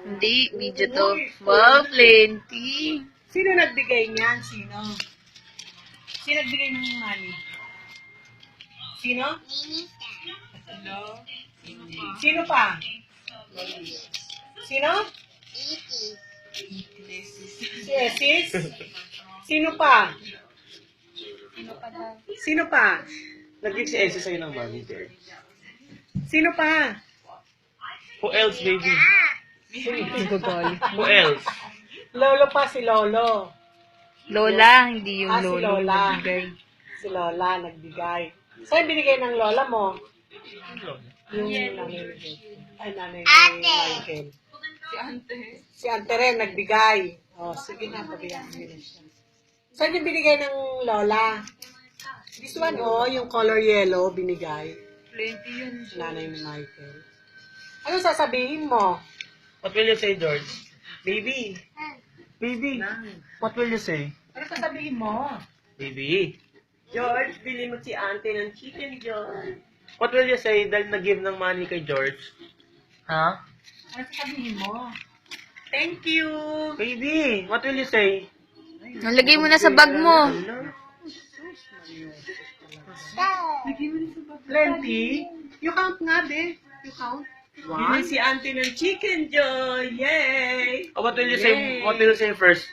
Hindi, video to. Wow, plenty. Sino nagbigay niyan? Sino? Sino nagbigay ng money? Sino? Sino pa? Sino? Si Esis? Sino pa? Sino pa? Nag-give si Elsie sa'yo ng money, dear. Sino pa? Who else, baby? Who else? Lolo pa, si Lolo. Lola, hindi yung Si lolo. Lola. nagbigay. Si Lola nagbigay. Saan binigay ng Lola mo? Yung nanay ni ay, nanay ni Michael. Si Ante rin nagbigay. O, sige na, pabiyan mo na siya. Saan yung binigay ng Lola? This one, yung color yellow, binigay. Plenty yun. Nanay ni Michael. Ano sasabihin mo? What will you say, George? Baby. Baby. What will you say? Ano sasabihin mo? Baby. George, bili mo si Ante ng chicken, George. What will you say dahil nag-give ng money kay George? Ha? Ano sasabihin mo? Thank you! Baby, what will you say? Nalagay mo na sa bag mo. Plenty? You count nga, be. You count. Bili si Ante ng chicken, Joy! Yay! Oh, what will you say? What will you say first?